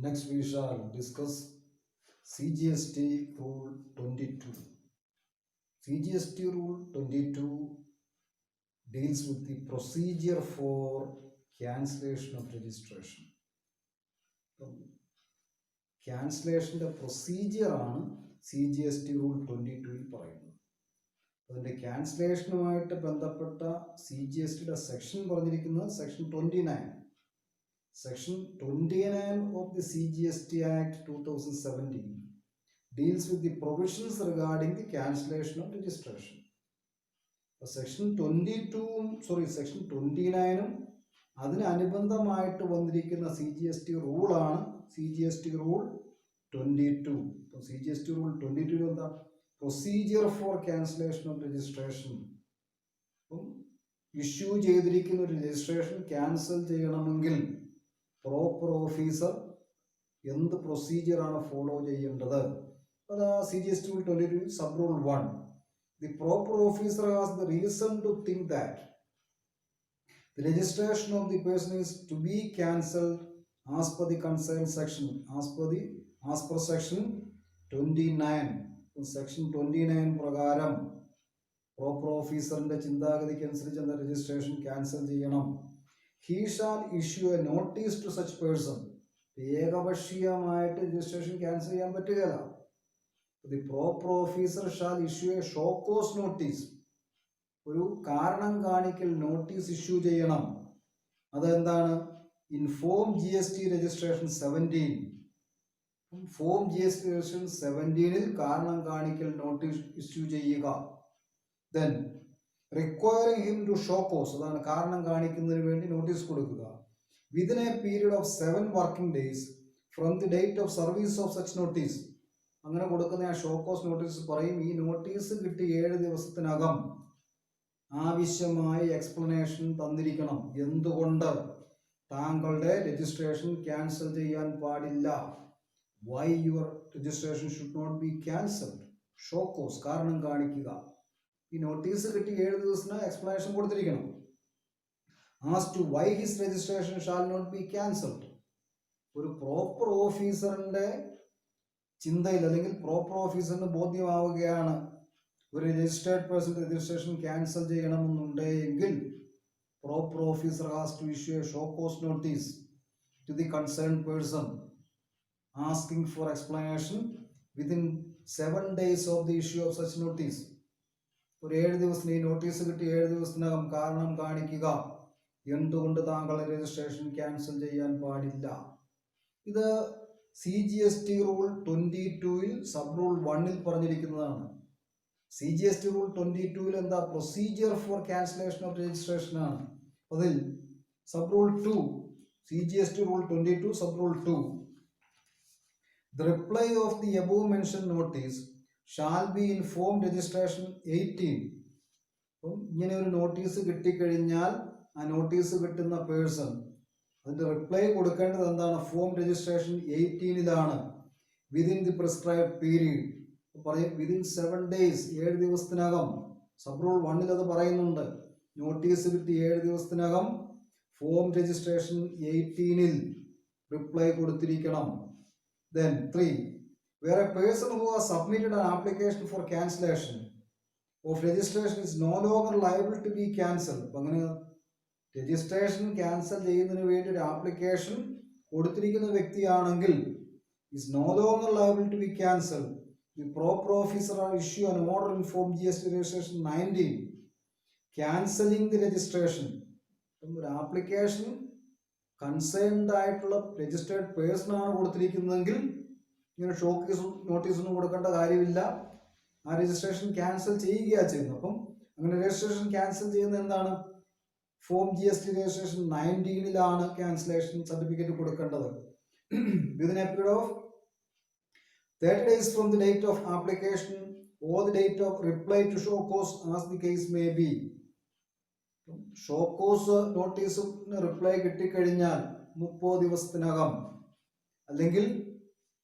Next we shall discuss CGST Rule 22. CGST Rule 22 deals with the procedure for cancellation of registration. ക്യാൻസലേഷൻ്റെ പ്രൊസീജിയറാണ് CGST rule 22-ൽ പറയുന്നത്. അതിൻ്റെ ക്യാൻസലേഷനുമായിട്ട് ബന്ധപ്പെട്ട CGSTയുടെ സെക്ഷൻ പറഞ്ഞിരിക്കുന്നത് section 29. Section 29 of the CGST Act 2017 deals with the provisions regarding the cancellation of registration. Section 29-ഉം അതിനനുബന്ധമായിട്ട് വന്നിരിക്കുന്ന CGST റൂളാണ് CGST റൂൾ 22. അപ്പോൾ CGST റൂൾ 22 എന്താ? Procedure for cancellation of registration. അപ്പം ഇഷ്യൂ ചെയ്തിരിക്കുന്ന ഒരു രജിസ്ട്രേഷൻ ക്യാൻസൽ ചെയ്യണമെങ്കിൽ പ്രോപ്പർ ഓഫീസർ എന്ത് പ്രൊസീജിയറാണ് follow ചെയ്യേണ്ടത്? അത് CGST rule 22 sub rule 1. The proper officer has the reason to think that the registration of the person is to be cancelled as per the concerned section, as per section 29. Section 29 പ്രകാരം proper ഓഫീസറിന്റെ ചിന്താഗതിക്ക് അനുസരിച്ച് എന്താ registration cancel ചെയ്യണം. He shall issue a notice to such person. ഏകപക്ഷീയമായിട്ട് registration cancel ചെയ്യാൻ പറ്റുകയില്ല. The proper officer shall issue a show cause notice. ഒരു കാരണം കാണിക്കൽ നോട്ടീസ് ഇഷ്യൂ ചെയ്യണം. അതെന്താണ്? In form GST registration 17. Form GST registration 17-ൽ കാരണം കാണിക്കൽ നോട്ടീസ് ഇഷ്യൂ ചെയ്യുക. Then requiring him to show cause, അതാണ് കാരണം കാണിക്കുന്നതിന് വേണ്ടി നോട്ടീസ് കൊടുക്കുക. Within a period of 7 working days from the date of service of such notice. അങ്ങനെ കൊടുക്കുന്ന ആ ഷോ കോസ് നോട്ടീസ് പറയും ഈ നോട്ടീസ് കിട്ടി 7 ദിവസത്തിനകം ആവശ്യമായ എക്സ്പ്ലനേഷൻ തന്നിരിക്കണം. എന്തുകൊണ്ട് താങ്കളുടെ രജിസ്ട്രേഷൻ ക്യാൻസൽ ചെയ്യാൻ പാടില്ല? Why your registration should not be cancelled. Show cause, കാരണം കാണിക്കുക. ഈ നോട്ടീസ് കിട്ടി 7 ദിവസത്തിന് എക്സ്പ്ലനേഷൻ കൊടുത്തിരിക്കണം. As to why his registration shall not be cancelled. ഒരു പ്രോപ്പർ ഓഫീസറിന്റെ ചിന്തയിൽ അല്ലെങ്കിൽ പ്രോപ്പർ ഓഫീസറിന് ബോധ്യമാവുകയാണ് ഒരു രജിസ്റ്റേർഡ് പേഴ്സൺ രജിസ്ട്രേഷൻ ക്യാൻസൽ ചെയ്യണമെന്നുണ്ടെങ്കിൽ proper officer has to issue a show cause notice to the concerned person asking for explanation within 7 days of the issue of such notice. ഒരു 7 ദിവസത്തിന് ഈ നോട്ടീസ് കിട്ടി 7 ദിവസത്തിനകം കാരണം കാണിക്കുക എന്തുകൊണ്ട് താങ്കളുടെ രജിസ്ട്രേഷൻ ക്യാൻസൽ ചെയ്യാൻ പാടില്ല. ഇത് CGST റൂൾ 22-ൽ സബ് റൂൾ 1-ൽ പറഞ്ഞിരിക്കുന്നതാണ്. CGST റൂൾ 22-ൽ എന്താ? Procedure for cancellation of registration ആണ്. അതിൽ sub rule 2, CGST rule 22 sub rule 2, the reply of the above mentioned notice shall be in form registration 18. അപ്പം ഇങ്ങനെ ഒരു നോട്ടീസ് കിട്ടിക്കഴിഞ്ഞാൽ ആ നോട്ടീസ് കിട്ടുന്ന പേഴ്സൺ അതിന്റെ റിപ്ലൈ കൊടുക്കേണ്ടത് എന്താണ്? ഫോം രജിസ്ട്രേഷൻ 18-ലാണ്. വിതിൻ ദി പ്രിസ്ക്രൈബ്ഡ് പീരീഡ് പറയും വിതിൻ 7 days 7 ദിവസത്തിനകം. സബ് റൂൾ 1-ൽ അത് പറയുന്നുണ്ട്. നോട്ടീസ് കിട്ടി 7 ദിവസത്തിനകം ഫോം രജിസ്ട്രേഷൻ 18-ൽ റിപ്ലൈ കൊടുത്തിരിക്കണം. Then 3, where a person who has submitted an application for cancellation of registration is no longer liable to be cancelled. അപ്പം അങ്ങനെ രജിസ്ട്രേഷൻ ക്യാൻസൽ ചെയ്യുന്നതിന് വേണ്ടി ഒരു ആപ്ലിക്കേഷൻ കൊടുത്തിരിക്കുന്ന വ്യക്തിയാണെങ്കിൽ is no longer liable to be cancelled, the proper officer will issue an order in form GST registration 19 cancelling the registration. ഒരു application concerned ആയിട്ടുള്ള registered person ആണ് കൊടുത്തിരിക്കുന്നതെങ്കിൽ ഇങ്ങനെ ഷോക്കേസ് നോട്ടീസൊന്നും കൊടുക്കേണ്ട കാര്യമില്ല. ആ രജിസ്ട്രേഷൻ ക്യാൻസൽ ചെയ്യുകയാണ് ചെയ്യുന്നത്. അപ്പം അങ്ങനെ രജിസ്ട്രേഷൻ ക്യാൻസൽ ചെയ്യുന്നത് എന്താണ്? ഫോം GST രജിസ്ട്രേഷൻ 19-ലാണ് ക്യാൻസലേഷൻ സർട്ടിഫിക്കറ്റ് കൊടുക്കേണ്ടത്. Within a period of 30 days from the date of application or the date of reply to show cause as the case may be. Show cause നോട്ടീസിന് reply കിട്ടിക്കഴിഞ്ഞാൽ 30 ദിവസത്തിനകം, അല്ലെങ്കിൽ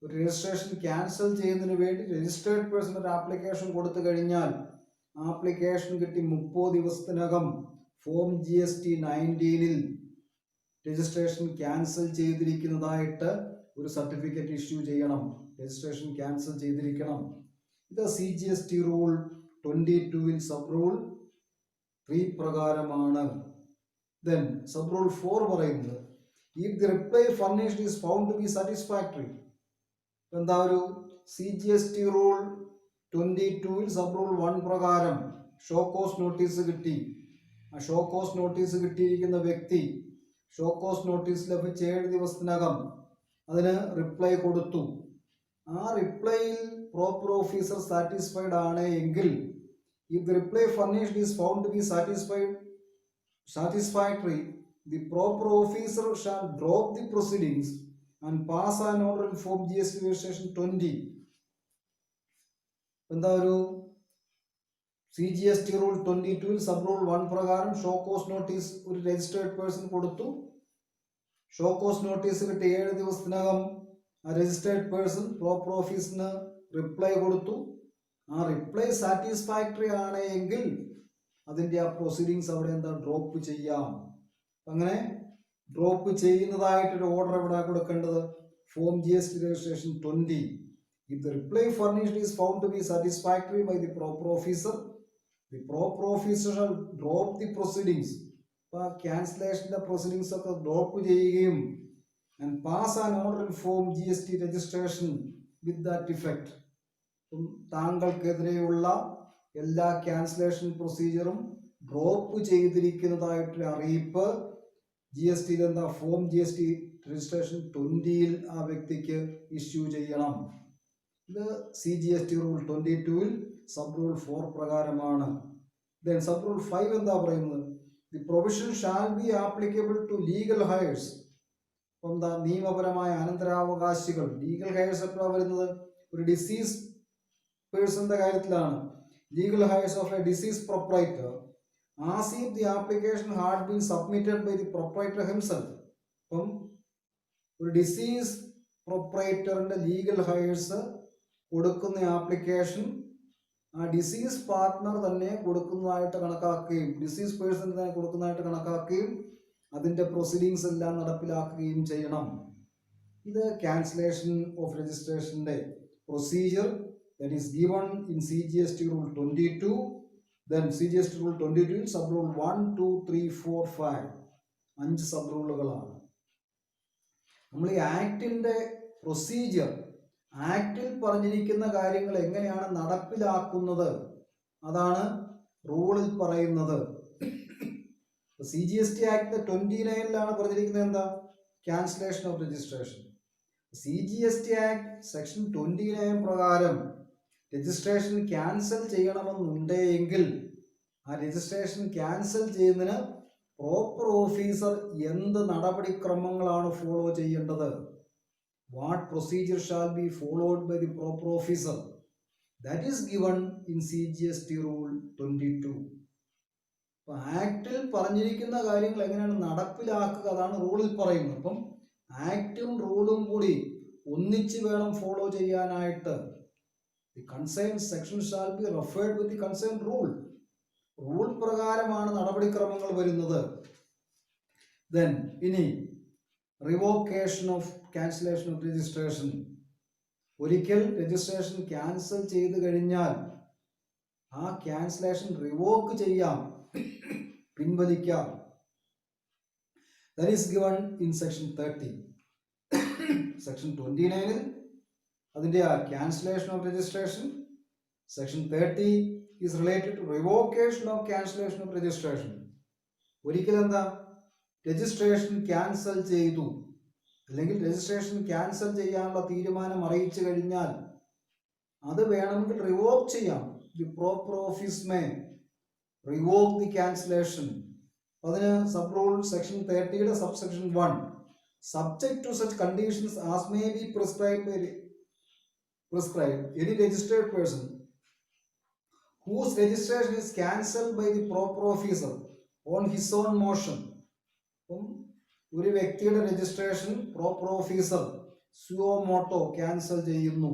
ഒരു registration cancel ചെയ്യുന്നതിന് വേണ്ടി registered person ഒരു application കൊടുത്തു കഴിഞ്ഞാൽ ആപ്ലിക്കേഷൻ കിട്ടി 30 ദിവസത്തിനകം ഫോം GST 19-ൽ രജിസ്ട്രേഷൻ ക്യാൻസൽ ചെയ്തിരിക്കുന്നതായിട്ട് ഒരു സർട്ടിഫിക്കറ്റ് ഇഷ്യൂ ചെയ്യണം, രജിസ്ട്രേഷൻ ക്യാൻസൽ ചെയ്തിരിക്കണം. ഇത് CGST റൂൾ 22 സബ് റൂൾ 3 പ്രകാരമാണ്. ദെൻ സബ് റൂൾ 4 പറയുന്നത് if the reply furnished is found to be satisfactory. എന്താ ഒരു CGST റൂൾ 22 സബ് റൂൾ 1 പ്രകാരം ഷോ കോസ് നോട്ടീസ് കിട്ടി. ആ ഷോ കോസ് നോട്ടീസ് കിട്ടിയിരിക്കുന്ന വ്യക്തി ഷോ കോസ് നോട്ടീസ് ലഭിച്ച 7 ദിവസത്തിനകം അതിന് റിപ്ലൈ കൊടുത്തു. ആ റിപ്ലൈയിൽ പ്രോപ്പർ ഓഫീസർ സാറ്റിസ്ഫൈഡ് ആണ് എങ്കിൽ if the reply furnished is found to be satisfactory, the proper officer shall drop the proceedings and pass an order in form GST registration 20. എന്താ ഒരു CGST rule 22 sub rule 1 പ്രകാരം show cause notice ഒരു registered person കൊടുത്തു. Show cause notice കിട്ടി 7 ദിവസത്തിനകം ആ registered person proper ഓഫീസിന് reply കൊടുത്തു. ആ റിപ്ലൈ സാറ്റിസ്ഫാക്ടറി ആണ് എങ്കിൽ അതിൻ്റെ ആ പ്രൊസീഡിങ്സ് അവിടെ എന്താ ഡ്രോപ്പ് ചെയ്യാം. അങ്ങനെ ഡ്രോപ്പ് ചെയ്യുന്നതായിട്ടൊരു ഓർഡർ എവിടെ കൊടുക്കേണ്ടത്? Form GST registration 20. If the reply furnished is found to be satisfactory by the proper officer shall drop the proceedings. അപ്പോൾ ക്യാൻസലേഷൻ്റെ പ്രൊസീഡിങ്സ് ഒക്കെ ഡ്രോപ്പ് ചെയ്യുകയും and pass an order in form GST registration with that effect. താങ്കൾക്കെതിരെയുള്ള എല്ലാ cancellation പ്രൊസീജിയറും drop ചെയ്തിരിക്കുന്നതായിട്ടൊരു അറിയിപ്പ് GSTയിൽ എന്താ form GST registration 20 ആ വ്യക്തിക്ക് ഇഷ്യൂ ചെയ്യണം. ഇത് CGST റൂൾ 22 സബ് റൂൾ 4 പ്രകാരമാണ്. ദെൻ സബ് റൂൾ 5 എന്താ പറയുന്നത്? The provision shall be applicable to legal heirs. അപ്പം എന്താ നിയമപരമായ അനന്തരാവകാശികൾ. ലീഗൽ ഹയേഴ്സ് എപ്പോഴാണ് വരുന്നത്? ഒരു ഡിസീസ് പേഴ്സന്റെ കാര്യത്തിലാണ്. Legal heirs of a deceased proprietor as if the application had been submitted by the proprietor himself. അപ്പം ഒരു ഡിസീസ് പ്രൊപ്പറൈറ്ററിന്റെ ലീഗൽ ഹയേഴ്സ് കൊടുക്കുന്ന ആപ്ലിക്കേഷൻ ആ ഡിസീസ് പാർട്ട്ണർ തന്നെ കൊടുക്കുന്നതായിട്ട് കണക്കാക്കുകയും ഡിസീസ് പേഴ്സൺ തന്നെ കൊടുക്കുന്നതായിട്ട് കണക്കാക്കുകയും അതിൻ്റെ പ്രൊസീഡിങ്സ് എല്ലാം നടപ്പിലാക്കുകയും ചെയ്യണം. ഇത് ക്യാൻസലേഷൻ ഓഫ് രജിസ്ട്രേഷൻ്റെ procedure that is given in CGST rule 22. Then CGST rule 22 sub rule 1, 2, 3, 4, 5 5 sub റൂളുകളാണ്. നമ്മൾ ഈ ആക്ടിൻ്റെ പ്രൊസീജിയർ, ആക്ടിൽ പറഞ്ഞിരിക്കുന്ന കാര്യങ്ങൾ എങ്ങനെയാണ് നടപ്പിലാക്കുന്നത് അതാണ് റൂളിൽ പറയുന്നത്. CGST ആക്ട് 29 പറഞ്ഞിരിക്കുന്നത് എന്താ? Cancellation of registration. CGST act section 29 പ്രകാരം രജിസ്ട്രേഷൻ ക്യാൻസൽ ചെയ്യണമെന്നുണ്ടെങ്കിൽ ആ രജിസ്ട്രേഷൻ ക്യാൻസൽ ചെയ്യുന്നതിന് പ്രോപ്പർ ഓഫീസർ എന്ത് നടപടിക്രമങ്ങളാണ് ഫോളോ ചെയ്യേണ്ടത്? What procedure shall be followed by the proper officer? That is given in CGST rule 22. അപ്പം ആക്ടിൽ പറഞ്ഞിരിക്കുന്ന കാര്യങ്ങൾ എങ്ങനെയാണ് നടപ്പിലാക്കുക അതാണ് റൂളിൽ പറയുന്നത്. അപ്പം ആക്റ്റും റൂളും കൂടി ഒന്നിച്ച് വേണം ഫോളോ ചെയ്യാനായിട്ട്. The concerned section shall be referred with the concerned rule. Rule പ്രകാരമാണ് നടപടിക്രമങ്ങൾ വരുന്നത്. Then ഇനി revocation of cancellation of registration. ഒരിക്കൽ രജിസ്ട്രേഷൻ ക്യാൻസൽ ചെയ്ത് കഴിഞ്ഞാൽ ആ ക്യാൻസലേഷൻ റിവോക്ക് ചെയ്യാം, പിൻവലിക്കാം. That is given in section 30. Section 29 അതിൻ്റെ cancellation of registration. Section 30 is related to revocation of cancellation of registration. ഒരിക്കൽ എന്താ രജിസ്ട്രേഷൻ ക്യാൻസൽ ചെയ്തു അല്ലെങ്കിൽ രജിസ്ട്രേഷൻ ക്യാൻസൽ ചെയ്യാനുള്ള തീരുമാനം അറിയിച്ചു കഴിഞ്ഞാൽ അത് വേണമെങ്കിൽ റിവോക്ക് ചെയ്യാം. The proper office may revoke the cancellation. അതിന് sub rule section 30 subsection 1 subject to such conditions as may be prescribed any registered person whose registration is cancelled by the proper officer on his own motion. ഒരു വ്യക്തിയുടെ registration proper officer suo motu cancel ചെയ്യുന്നു.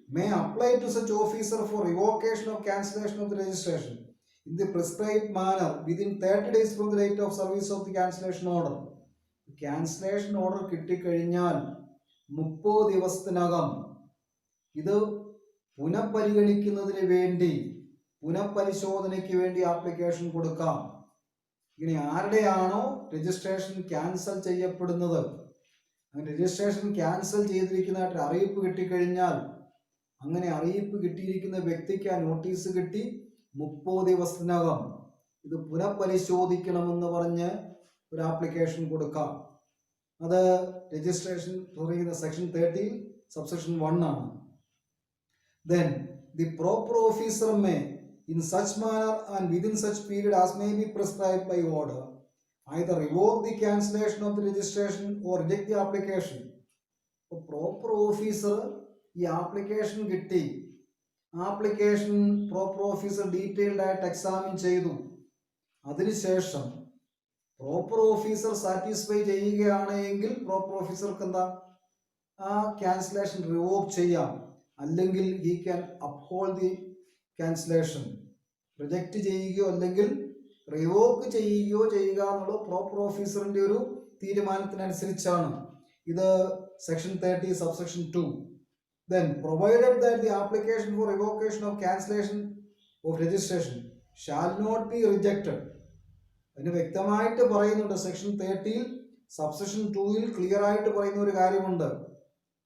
may apply to such officer for revocation of cancellation of the registration in the prescribed manner within 30 days from the date of service of the cancellation order. Cancellation order കിട്ടിക്കഴിഞ്ഞാൽ 30 ദിവസത്തിനകം ഇത് പുനഃപരിഗണിക്കുന്നതിന് വേണ്ടി, പുനഃപരിശോധനയ്ക്ക് വേണ്ടി application കൊടുക്കാം. ഇനി ആരുടെയാണോ registration cancel ചെയ്യപ്പെടുന്നത്, അങ്ങനെ registration cancel ചെയ്തിരിക്കുന്നതായിട്ട് അറിയിപ്പ് കിട്ടിക്കഴിഞ്ഞാൽ, അങ്ങനെ അറിയിപ്പ് കിട്ടിയിരിക്കുന്ന വ്യക്തിക്ക് ആ നോട്ടീസ് കിട്ടി 30 ദിവസത്തിനകം ഇത് പുനഃപരിശോധിക്കണമെന്ന് പറഞ്ഞ് ഒരു ആപ്ലിക്കേഷൻ കൊടുക്കാം. അത് രജിസ്ട്രേഷൻ പറയുന്ന സെക്ഷൻ 30 സബ്സെക്ഷൻ 1 ആണ്. Then the proper officer may, in such manner and within such period as may be prescribed by order, either revoke the cancellation of the registration or reject the application. അപ്പോൾ proper officer ഈ application കിട്ടി, application proper officer detailed ആയിട്ട് examine ചെയ്തു. അതിനുശേഷം proper officer satisfy ചെയ്യുകയാണ് എങ്കിൽ proper ഓഫീസർക്ക് എന്താ ആ ക്യാൻസലേഷൻ റിവോക്ക് ചെയ്യാം. അല്ലെങ്കിൽ he can uphold the cancellation. Reject ചെയ്യുകയോ അല്ലെങ്കിൽ റിവോക്ക് ചെയ്യുകയോ ചെയ്യുക എന്നുള്ളത് പ്രോപ്പർ ഓഫീസറിന്റെ ഒരു തീരുമാനത്തിനനുസരിച്ചാണ്. ഇത് section 30 subsection 2. Then provided that the application for revocation of cancellation of registration shall not be rejected. അതിന് വ്യക്തമായിട്ട് പറയുന്നുണ്ട് സെക്ഷൻ 30 സബ്സെക്ഷൻ 2 ക്ലിയർ ആയിട്ട് പറയുന്ന ഒരു കാര്യമുണ്ട്.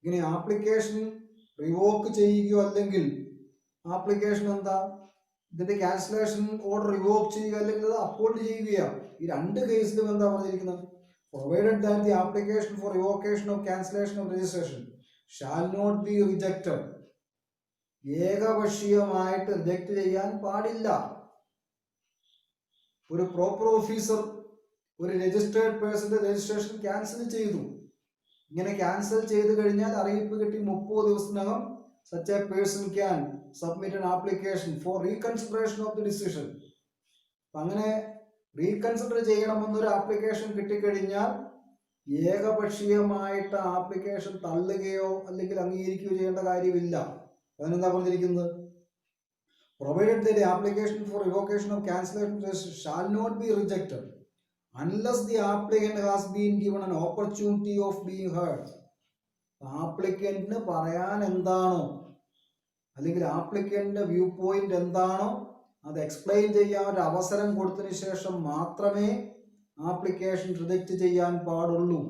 ഇങ്ങനെ ആപ്ലിക്കേഷൻ റിവോക്ക് ചെയ്യുകയോ അല്ലെങ്കിൽ ആപ്ലിക്കേഷൻ എന്താ ഇതിന്റെ ക്യാൻസലേഷൻ ഓർഡർ റിവോക്ക് ചെയ്യുക അല്ലെങ്കിൽ അത് അപ്ഹോൾഡ് ചെയ്യുകയാണ്. ഈ രണ്ട് കേസിലും എന്താ പറഞ്ഞിരിക്കുന്നത്? Provided that the application for revocation of cancellation of registration shall not be rejected. ഏകപക്ഷീയമായിട്ട് റിജക്റ്റ് ചെയ്യാൻ പാടില്ല. ഒരു പ്രോപ്പർ ഓഫീസർ ഒരു രജിസ്റ്റേർഡ് പേഴ്സന്റെ രജിസ്ട്രേഷൻ ക്യാൻസൽ ചെയ്തു. ഇങ്ങനെ ക്യാൻസൽ ചെയ്ത് കഴിഞ്ഞാൽ അറിയിപ്പ് കിട്ടി 30 ദിവസത്തിനകം such a person can submit an application for reconsideration of the decision. അങ്ങനെ റീകൺസിഡർ ചെയ്യണമെന്നൊരു ആപ്ലിക്കേഷൻ കിട്ടിക്കഴിഞ്ഞാൽ ഏകപക്ഷീയമായിട്ട് ആപ്ലിക്കേഷൻ തള്ളുകയോ അല്ലെങ്കിൽ അംഗീകരിക്കുകയോ ചെയ്യേണ്ട കാര്യമില്ല. അതിനെന്താ പറഞ്ഞിരിക്കുന്നത്? Provided that the application for revocation of cancellation shall not be rejected unless the applicant has been given an opportunity of being heard. ആപ്ലിക്കന്റിന് പറയാൻ എന്താണോ അല്ലെങ്കിൽ ആപ്ലിക്കന്റിന്റെ വ്യൂ പോയിന്റ് എന്താണോ അത് എക്സ്പ്ലെയിൻ ചെയ്യാൻ ഒരു അവസരം കൊടുത്തതിന് ശേഷം മാത്രമേ ആപ്ലിക്കേഷൻ റിജക്റ്റ് ചെയ്യാൻ പാടുള്ളൂ.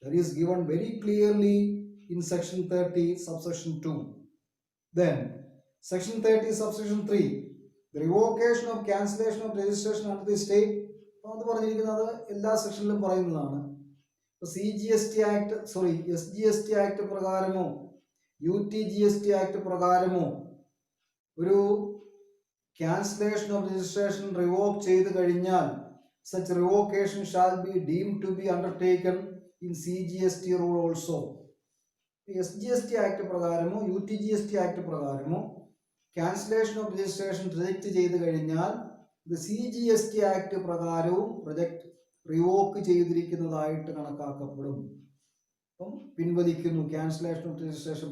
That is given very clearly in section 30 subsection 2. Then section 30 subsection 3, the revocation of cancellation of registration under the state. അത് പറഞ്ഞിരിക്കുന്നത് എല്ലാ സെക്ഷനിലും പറയുന്നതാണ്. CGST ആക്ട് SGST ആക്ട് പ്രകാരമോ UTGST ആക്ട് പ്രകാരമോ ഒരു ക്യാൻസലേഷൻ ഓഫ് രജിസ്ട്രേഷൻ റിവോക്ക് ചെയ്ത് കഴിഞ്ഞാൽ such revocation shall be deemed to be undertaken in CGST rule also. SGST act പ്രകാരമോ UTGST ആക്ട് പ്രകാരമോ ക്യാൻസലേഷൻ ഓഫ് രജിസ്ട്രേഷൻ റിജക്റ്റ് ചെയ്ത് കഴിഞ്ഞാൽ ഇത് CGST ആക്ട് പ്രകാരവും റിവോക്ക് ചെയ്തിരിക്കുന്നതായിട്ട് കണക്കാക്കപ്പെടും. അപ്പം പിൻവലിക്കുന്നു, ക്യാൻസലേഷൻ ഓഫ് രജിസ്ട്രേഷൻ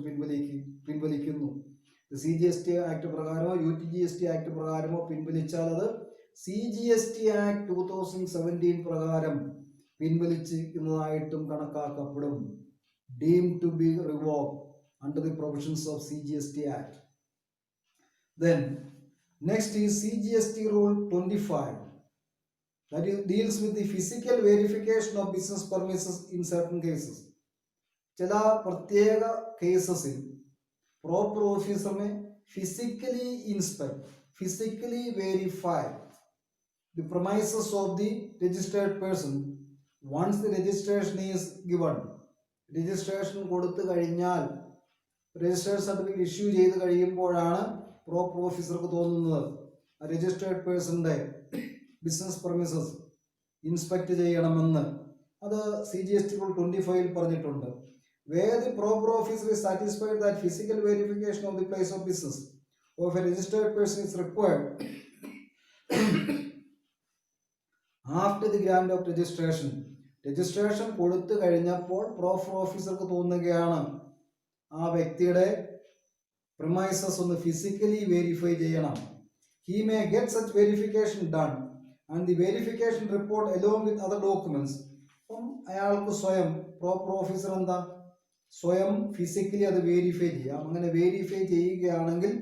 പിൻവലിക്കുന്നു. CGST ആക്ട് പ്രകാരമോ UTGST ആക്ട് പ്രകാരമോ പിൻവലിച്ചാൽ അത് CGST ആക്ട് 2017 പ്രകാരം പിൻവലിച്ചിരിക്കുന്നതായിട്ടും കണക്കാക്കപ്പെടും. Deemed to be revoked under the provisions of CGST Act. Then next is CGST Rule 25. That deals with the physical verification of business premises in certain cases. ചില പ്രത്യേക കേസസിൽ proper ഓഫീസറിനെ physically inspect, physically verify the premises of the registered person once the registration is given. Registration കൊടുത്തു കഴിഞ്ഞാൽ registration certificate issue ചെയ്ത് കഴിയുമ്പോഴാണ് proper ഓഫീസർക്ക് തോന്നുന്നത് രജിസ്റ്റേർഡ് പേഴ്സന്റെ ബിസിനസ് പ്രമിസസ് ഇൻസ്പെക്ട് ചെയ്യണമെന്ന്. അത് CGST Rule 25 പറഞ്ഞിട്ടുണ്ട്. Where the proper officer is satisfied that physical verification of the place of business of a registered person is required after the grant of registration. Registration കൊടുത്തു കഴിഞ്ഞപ്പോൾ proper ഓഫീസർക്ക് തോന്നുകയാണ് ആ വ്യക്തിയുടെ premises ഒന്ന് ഫിസിക്കലി വെരിഫൈ ചെയ്യണം. He may get such verification done and the verification report along with other documents. അപ്പം അയാൾക്ക് സ്വയം പ്രോപ്പർ ഓഫീസർ എന്താ സ്വയം ഫിസിക്കലി അത് വേരിഫൈ ചെയ്യാം. അങ്ങനെ വേരിഫൈ ചെയ്യുകയാണെങ്കിൽ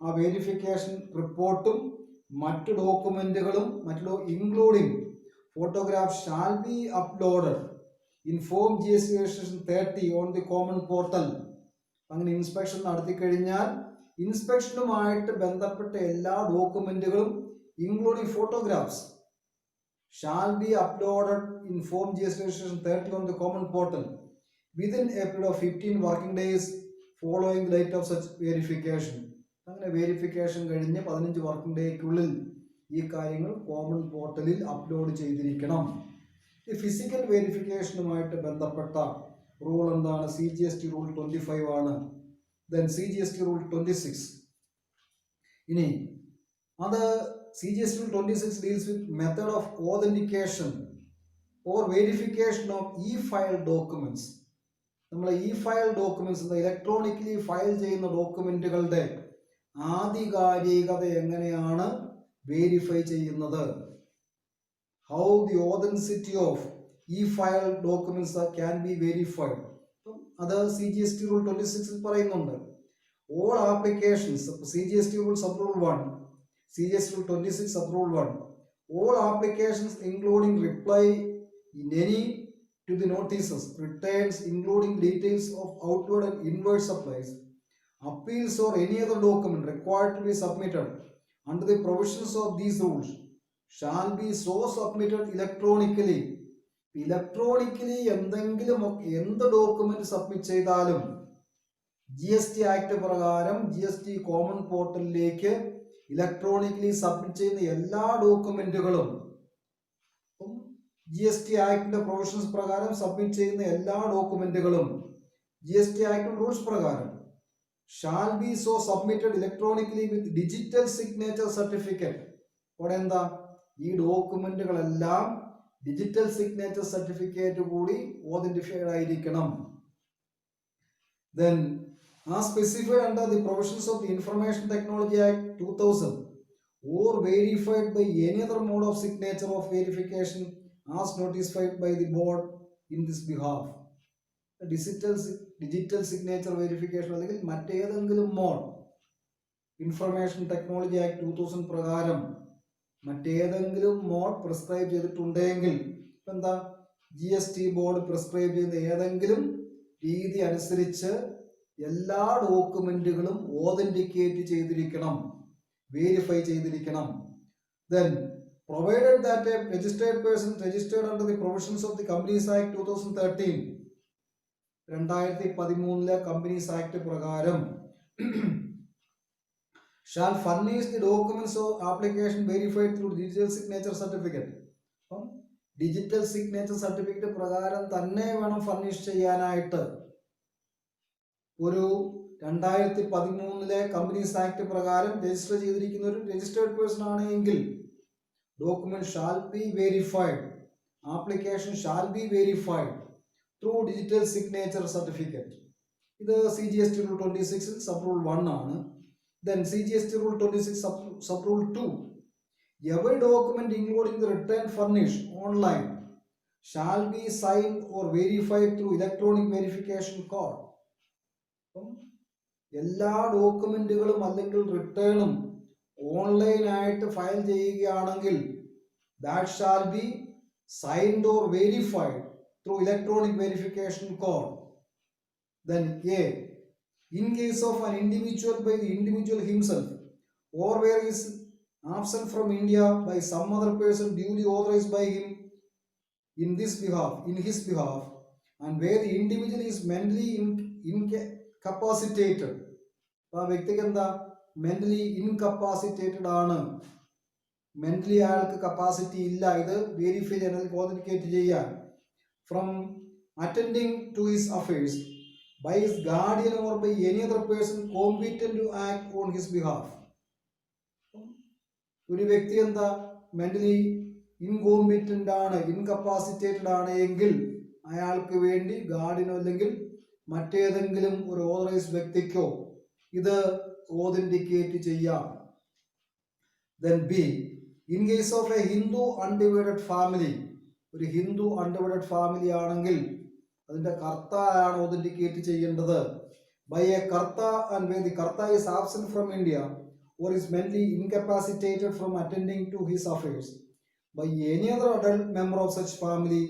ആ വേരിഫിക്കേഷൻ റിപ്പോർട്ടും മറ്റു ഡോക്യുമെന്റുകളും including photograph shall be uploaded in form GST registration 30 on the common portal. അങ്ങനെ ഇൻസ്പെക്ഷൻ നടത്തി കഴിഞ്ഞാൽ ഇൻസ്പെക്ഷനുമായിട്ട് ബന്ധപ്പെട്ട എല്ലാ ഡോക്യുമെന്റുകളും including photographs shall be uploaded in form GST registration 30 on the common portal within a period of 15 working days following the date of such verification. അങ്ങനെ verification കഴിഞ്ഞ് 15 working ഡേക്കുള്ളിൽ ഈ കാര്യങ്ങൾ കോമൺ പോർട്ടലിൽ അപ്ലോഡ് ചെയ്തിരിക്കണം. ഈ ഫിസിക്കൽ വേരിഫിക്കേഷനുമായിട്ട് ബന്ധപ്പെട്ട റൂൾ എന്താണ്? CGST rule 25 ആണ്. Then CGST rule 26. ഇനി അത് CGST rule 26 deals with method of authentication or verification of file documents. നമ്മൾ ഫയൽ ഡോക്യുമെന്റ്സ് ഇലക്ട്രോണിക്കലി ഫയൽ ചെയ്യുന്ന ഡോക്യുമെന്റുകളുടെ ആധികാരികത എങ്ങനെയാണ് വേരിഫൈ ചെയ്യുന്നത്? How the authenticity of file documents can be verified. അത് CGST rule 26 പറയുന്നുണ്ട്. All applications CGST rule sub rule 1, CGST rule 26 sub rule 1, all applications including reply in any to the notices, returns including details of outward and inward supplies, appeals or any other document required to be submitted under the provisions of these rules shall be so submitted electronically. Electronically എന്ത് document submit ചെയ്താലും GST act പ്രകാരം GST common പോർട്ടലിലേക്ക് electronically submit ചെയ്യുന്ന എല്ലാ ഡോക്യുമെന്റുകളും GST ആക്ടിന്റെ provisions പ്രകാരം submit ചെയ്യുന്ന എല്ലാ ഡോക്യുമെന്റുകളും GST act rules പ്രകാരം shall be so submitted electronically with digital signature certificate. അവിടെ എന്താ? ഈ ഡോക്യുമെന്റുകളെല്ലാം ഡിജിറ്റൽ സിഗ്നേച്ചർ സർട്ടിഫിക്കറ്റ് കൂടി ഓതന്റിഫൈഡ് ആയിരിക്കണം. Then as specified under the provisions of the Information Technology Act 2000 or verified by any other mode of signature of verification as notified by the board in this behalf. Digital signature verification അല്ലെങ്കിൽ മറ്റേതെങ്കിലും mode information technology act 2000 പ്രകാരം മറ്റേതെങ്കിലും mode prescribe ചെയ്തിട്ടുണ്ടെങ്കിൽ എന്താ? GST board prescribe ചെയ്യുന്ന ഏതെങ്കിലും രീതി അനുസരിച്ച് എല്ലാ ഡോക്യുമെന്റുകളും ഓതന്റിക്കേറ്റ് ചെയ്തിരിക്കണം, വെരിഫൈ ചെയ്തിരിക്കണം. Then provided that a registered person registered under the provisions of the Companies Act 2013 2013 companies act പ്രകാരം shall furnish the documents of application verified through digital signature certificate. അപ്പം digital signature certificate പ്രകാരം തന്നെ വേണം furnish ചെയ്യാനായിട്ട്. ഒരു 2013 companies act പ്രകാരം register ചെയ്തിരിക്കുന്ന ഒരു രജിസ്റ്റേർഡ് പേഴ്സൺ ആണെങ്കിൽ document shall be verified, application shall be verified through digital signature certificate. ഇത് CGST rule 26 sub rule 1 ആണ്. Then CGST rule 26 sub rule 2, every document including the return furnished online shall be signed or verified through electronic verification code. എല്ലാ ഡോക്യുമെന്റുകളും അല്ലെങ്കിൽ റിട്ടേണും ഓൺലൈനായിട്ട് file ചെയ്യുകയാണെങ്കിൽ that shall be signed or verified through electronic verification code. Then A, in case of an individual by the individual himself or where he is absent from India by some other person duly authorized by him in his behalf, and where the individual is mentally incapacitated. ആ വ്യക്തിക്ക് എന്താ? Mentally ഇൻകപ്പാസിറ്റേറ്റഡ് ആണ്, mentally അയാൾക്ക് capacity ഇല്ല ഇത് verify ചെയ്യാൻ, authenticate ചെയ്യാൻ. From attending to his affairs by his guardian or by any other person competent to act on his behalf. ഒരു വ്യക്തി എന്താ? മെന്റലി ഇൻകോമ്പീറ്റന്റ് ആണ്, ഇൻകപ്പാസിറ്റേറ്റഡ് ആണ് എങ്കിൽ അയാൾക്ക് വേണ്ടി ഗാർഡിയനോ അല്ലെങ്കിൽ മറ്റേതെങ്കിലും ഒരു ഓതറൈസ്ഡ് വ്യക്തിക്കോ ഇത് ഓതന്റിക്കേറ്റ് ചെയ്യാം. Then B, in case of a Hindu undivided family, ഒരു ഹിന്ദു അൺഡിവൈഡഡ് ഫാമിലി ആണെങ്കിൽ അതിൻ്റെ കർത്തായാണ് ഓതന്റിക്കേറ്റ് ചെയ്യേണ്ടത്. By a karta and when the karta is absent from India or is mentally incapacitated from attending to his affairs by any other adult member of such family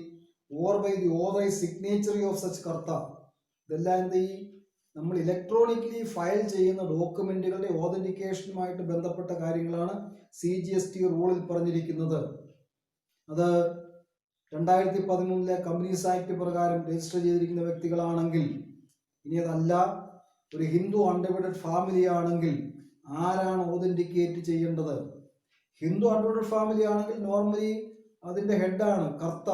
or by the authorized signatory of such കർത്ത. ഇതെല്ലാം എന്ത് ചെയ്യും? നമ്മൾ electronically file ചെയ്യുന്ന ഡോക്യുമെന്റുകളുടെ ഓതന്റിക്കേഷനുമായിട്ട് ബന്ധപ്പെട്ട കാര്യങ്ങളാണ് CGST റൂളിൽ പറഞ്ഞിരിക്കുന്നത്. അത് 2013 companies act പ്രകാരം രജിസ്റ്റർ ചെയ്തിരിക്കുന്ന വ്യക്തികളാണെങ്കിൽ, ഇനി അതല്ല ഒരു ഹിന്ദു അൺഡിവൈഡഡ് ഫാമിലി ആണെങ്കിൽ ആരാണ് ഓതന്റിക്കേറ്റ് ചെയ്യേണ്ടത്? ഹിന്ദു അൺഡിവൈഡഡ് ഫാമിലി ആണെങ്കിൽ നോർമലി അതിൻ്റെ ഹെഡാണ് കർത്ത.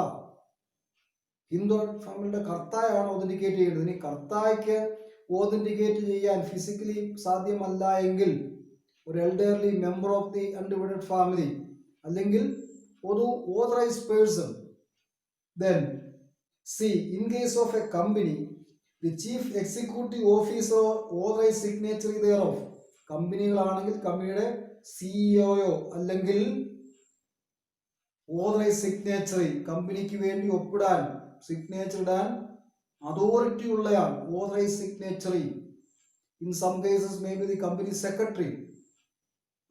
ഹിന്ദു ഫാമിലിയുടെ കർത്തായാണ് ഓതന്റിക്കേറ്റ് ചെയ്യേണ്ടത്. ഇനി കർത്തായ്ക്ക് ഓതന്റിക്കേറ്റ് ചെയ്യാൻ ഫിസിക്കലി സാധ്യമല്ല എങ്കിൽ ഒരു elderly member of the undivided family അല്ലെങ്കിൽ ഒരു authorised person. Then C. In case of a company, the chief executive officer or authorized signatory thereof. കമ്പനികളാണെങ്കിൽ കമ്പനിയുടെ സിഇഒയോ അല്ലെങ്കിൽ ഓതറൈസ്ഡ് സിഗ്നേച്ചറി, കമ്പനിക്ക് വേണ്ടി ഒപ്പിടാൻ സിഗ്നേച്ചർ ഇടാൻ അതോറിറ്റി ഉള്ളയാൾ authorised signatory. In some cases may be the company secretary.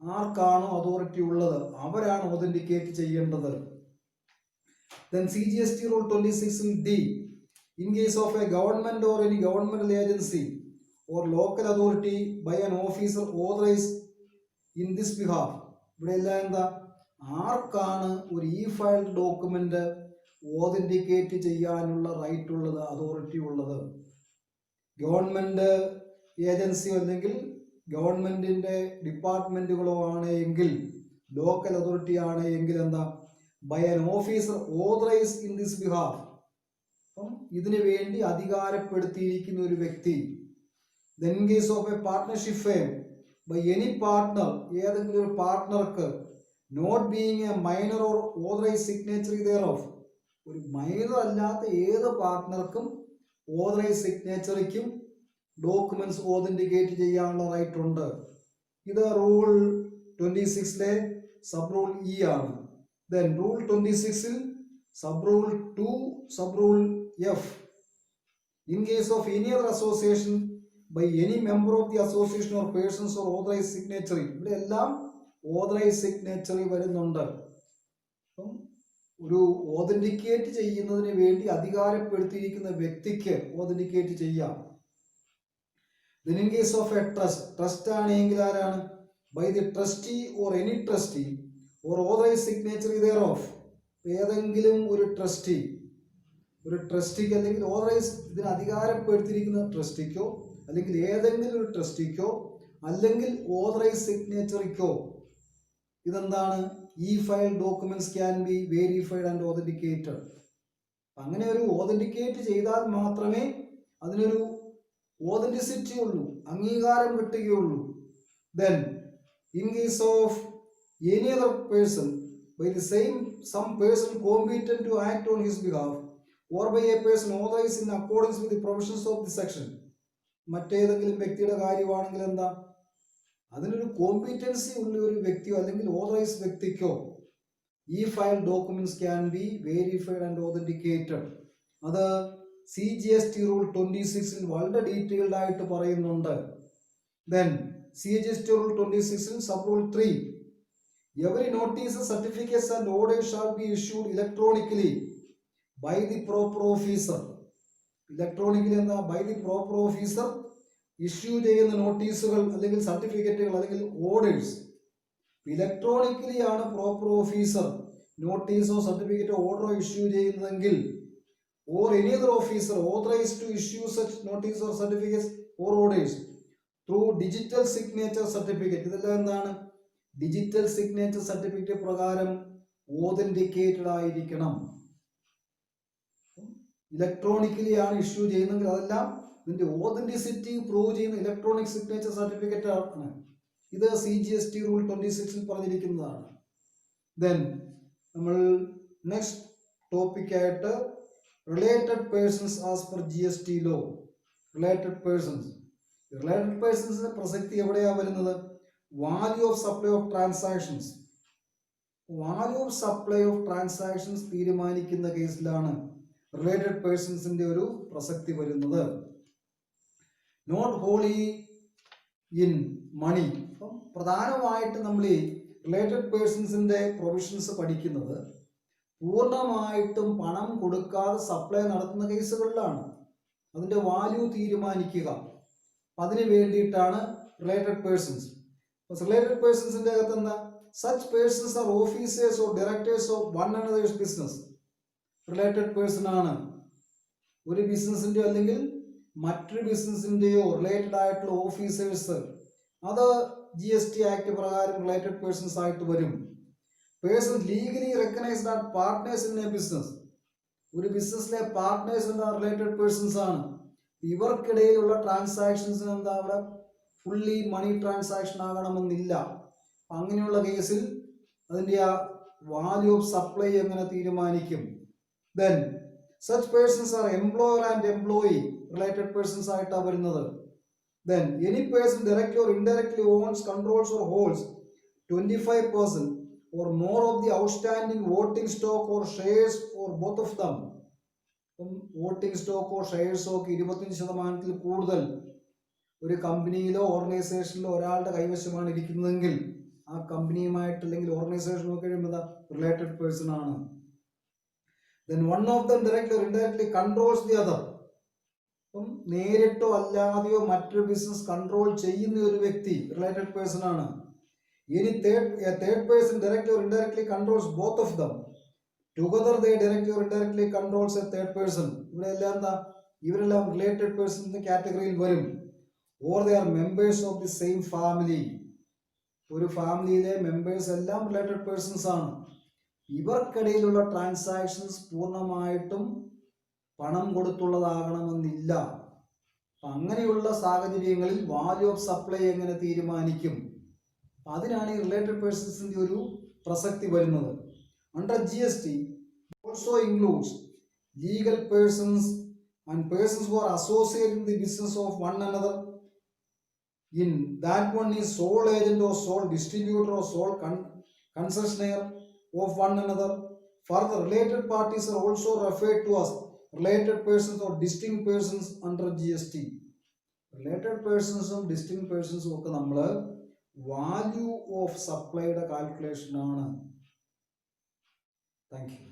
ആർക്കാണോ അതോറിറ്റി ഉള്ളത് അവരാണ് ഓതന്റിക്കേറ്റ് ചെയ്യേണ്ടത്. Then CGST rule 26D. In case of a government or any governmental agency or local authority by an officer authorized in this behalf. ഇവിടെ എല്ലാം എന്താ? ആർക്കാണ് ഒരു filed document authenticate ചെയ്യാനുള്ള റൈറ്റ് ഉള്ളത്, അതോറിറ്റി ഉള്ളത്? ഗവൺമെന്റ് ഏജൻസിയോ അല്ലെങ്കിൽ ഗവൺമെന്റിന്റെ ഡിപ്പാർട്ട്മെന്റുകളോ ആണ് എങ്കിൽ, ലോക്കൽ അതോറിറ്റി ആണ് എങ്കിൽ എന്താ? By an officer authorised in this behalf. അപ്പം ഇതിനു വേണ്ടി അധികാരപ്പെടുത്തിയിരിക്കുന്ന ഒരു വ്യക്തി. Then case of a partnership firm by any partner, ഏതെങ്കിലും ഒരു പാർട്ട്ണർക്ക് not being a minor or authorised signatory thereof. ഒരു മൈനർ അല്ലാത്ത ഏത് പാർട്ട്ണർക്കും ഓതറൈസ്ഡ് സിഗ്നേച്ചറിക്കും ഡോക്യുമെന്റ്സ് ഓതന്റിക്കേറ്റ് ചെയ്യാനുള്ള റൈറ്റ് ഉണ്ട്. ഇത് റൂൾ 26 സബ് റൂൾ ഇ ആണ്. Then rule 26 sub rule 2 sub rule F. In case of any other association by any member of the association or persons or authorized signatory. ഇവിടെ എല്ലാം authorised സിഗ്നേച്ചറി വരുന്നുണ്ട്. അപ്പം ഒരു authenticate ചെയ്യുന്നതിന് വേണ്ടി അധികാരപ്പെടുത്തിയിരിക്കുന്ന വ്യക്തിക്ക് ഓതന്റിക്കേറ്റ് ചെയ്യാം. Then in case of a trust ആണെങ്കിൽ ആരാണ്? By the trustee or any trustee or authorized signatory thereof. ഏതെങ്കിലും ഒരു ട്രസ്റ്റിക്ക് അല്ലെങ്കിൽ ഓതറൈസ്ഡ് ഇതിന് അധികാരപ്പെടുത്തിയിരിക്കുന്ന ട്രസ്റ്റിക്കോ അല്ലെങ്കിൽ ഏതെങ്കിലും ഒരു ട്രസ്റ്റിക്കോ അല്ലെങ്കിൽ ഓതറൈസ്ഡ് സിഗ്നേച്ചറിക്കോ ഇതെന്താണ്? File documents can be verified and authenticated. അങ്ങനെ ഒരു ഓതന്റിക്കേറ്റ് ചെയ്താൽ മാത്രമേ അതിനൊരു ഓതന്റിസിറ്റി ഉള്ളൂ, അംഗീകാരം കിട്ടുകയുള്ളൂ. Then in case of any other person by the some person competent to act on his behalf or by a person authorized in accordance with the provisions of the section. മറ്റേതെങ്കിലും വ്യക്തിയുടെ കാര്യമാണെങ്കിൽ എന്താ? അതിനൊരു competency ഉള്ള ഒരു വ്യക്തിയോ അല്ലെങ്കിൽ authorised വ്യക്തിക്കോ file documents can be verified and authenticated. അത് CGST റൂൾ 26 വളരെ ഡീറ്റെയിൽഡ് ആയിട്ട് പറയുന്നുണ്ട്. Then CGST rule 26 sub rule 3. Every notice, certificates and orders shall be issued electronically by the proper officer. Electronically എന്താ? By the proper officer issue ചെയ്യുന്ന നോട്ടീസുകൾ അല്ലെങ്കിൽ സർട്ടിഫിക്കറ്റുകൾ അല്ലെങ്കിൽ ഓർഡേഴ്സ് ഇലക്ട്രോണിക്കലി ആണ് പ്രോപ്പർ ഓഫീസർ നോട്ടീസോ സർട്ടിഫിക്കറ്റോ ഓർഡറോ ഇഷ്യൂ ചെയ്യുന്നതെങ്കിൽ, or any other officer authorised to issue such notice or certificates or orders through digital signature certificate. ഇതെല്ലാം എന്താണ്? ഡിജിറ്റൽ സിഗ്നേച്ചർ സർട്ടിഫിക്കറ്റ് പ്രകാരം ഓതന്റിക്കേറ്റഡ് ആയിരിക്കണം. ഇലക്ട്രോണിക്കലി ആണ് ഇഷ്യൂ ചെയ്യുന്നതെങ്കിൽ അതെല്ലാം ഇതിന്റെ ഓതന്റിസിറ്റി പ്രൂവ് ചെയ്യുന്ന ഇലക്ട്രോണിക് സിഗ്നേച്ചർ സർട്ടിഫിക്കറ്റ് ആണ്. ഇത് CGST റൂൾ 26 പറഞ്ഞിരിക്കുന്നതാണ്. ദെൻ നമ്മൾ നെക്സ്റ്റ് ടോപ്പിക്കായിട്ട് related persons as per GST law. Related പേഴ്സൺസിന്റെ പ്രസക്തി എവിടെയാണ് വരുന്നത്? Value of supply of transactions. Value of supply of transactions തീരുമാനിക്കുന്ന കേസിലാണ് റിലേറ്റഡ് പേഴ്സൺസിന്റെ ഒരു പ്രസക്തി വരുന്നത്. Not wholly in money. അപ്പം പ്രധാനമായിട്ട് നമ്മൾ ഈ റിലേറ്റഡ് പേഴ്സൺസിന്റെ പ്രൊവിഷൻസ് പഠിക്കുന്നത് പൂർണ്ണമായിട്ടും പണം കൊടുക്കാതെ സപ്ലൈ നടത്തുന്ന കേസുകളിലാണ്. അതിന്റെ വാല്യൂ തീരുമാനിക്കുക. അതിന് വേണ്ടിയിട്ടാണ് റിലേറ്റഡ് പേഴ്സൺസ്. റിലേറ്റഡ് പേഴ്സൺസിന്റെ അകത്ത് എന്താ? Such persons are officers or directors of one another's business. Related person ആണ്. ഒരു ബിസിനസിന്റെയോ അല്ലെങ്കിൽ മറ്റൊരു ബിസിനസിന്റെയോ റിലേറ്റഡ് ആയിട്ടുള്ള ഓഫീസേഴ്സ്, അത് GST ആക്ട് പ്രകാരം റിലേറ്റഡ് പേഴ്സൺസ് ആയിട്ട് വരും. Person legally recognised are partners in a business. ഒരു ബിസിനസ്സിലെ പാർട്ട്നേഴ്സ് എന്താ? റിലേറ്റഡ് പേഴ്സൺസ് ആണ്. ഇവർക്കിടയിലുള്ള ട്രാൻസാക്ഷൻസ് എന്താ? അവിടെ ഫുള്ളി മണി ട്രാൻസാക്ഷൻ ആകണമെന്നില്ല. അങ്ങനെയുള്ള കേസിൽ അതിൻ്റെ ആ വാല്യൂ ഓഫ് സപ്ലൈ എങ്ങനെ തീരുമാനിക്കും? Then such persons are employer and employee. Related persons ആയിട്ടാണ് വരുന്നത്. Then any person directly or indirectly owns, controls or holds 25% or more of the outstanding voting stock or shares or both of them. Voting സ്റ്റോക്കോ ഷെയർസോ ഒക്കെ 25% കൂടുതൽ ഒരു കമ്പനിയിലോ ഓർഗനൈസേഷനിലോ ഒരാളുടെ കൈവശമാണ് ഇരിക്കുന്നതെങ്കിൽ ആ കമ്പനിയുമായിട്ട് അല്ലെങ്കിൽ ഓർഗനൈസേഷനോ കഴിയുമ്പോൾ റിലേറ്റഡ് പേഴ്സൺ ആണ്. Then one of them directly or indirectly controls the other. അപ്പം നേരിട്ടോ അല്ലാതെയോ മറ്റൊരു ബിസിനസ് കൺട്രോൾ ചെയ്യുന്ന ഒരു വ്യക്തി റിലേറ്റഡ് പേഴ്സൺ ആണ്. ഇനി third person directly or indirectly controls both of them. Together they directly or indirectly controls A third person. ഇവിടെ എല്ലാം എന്താ? ഇവരെല്ലാം റിലേറ്റഡ് പേഴ്സൺ കാറ്റഗറിയിൽ വരും. Or they are members of the same family. ഒരു ഫാമിലിയിലെ മെമ്പേഴ്സ് എല്ലാം റിലേറ്റഡ് പേഴ്സൺസ് ആണ്. ഇവർക്കിടയിലുള്ള ട്രാൻസാക്ഷൻസ് പൂർണ്ണമായിട്ടും പണം കൊടുത്തുള്ളതാകണമെന്നില്ല. അങ്ങനെയുള്ള സാഹചര്യങ്ങളിൽ വാല്യൂ ഓഫ് സപ്ലൈ എങ്ങനെ തീരുമാനിക്കും? അതിനാണ് ഈ റിലേറ്റഡ് പേഴ്സൺസിന്റെ ഒരു പ്രസക്തി വരുന്നത്. Under GST also includes legal persons and persons who are associated in the business of one another. In that one is sole agent or sole distributor or sole concessionaire of one another. Further, related parties are also referred to as related persons or distinct persons under GST. Related persons ഉം distinct persons ഉം ഒക്കെ നമ്മൾ value of സപ്ലൈയുടെ calculation ആണ്. Thank you.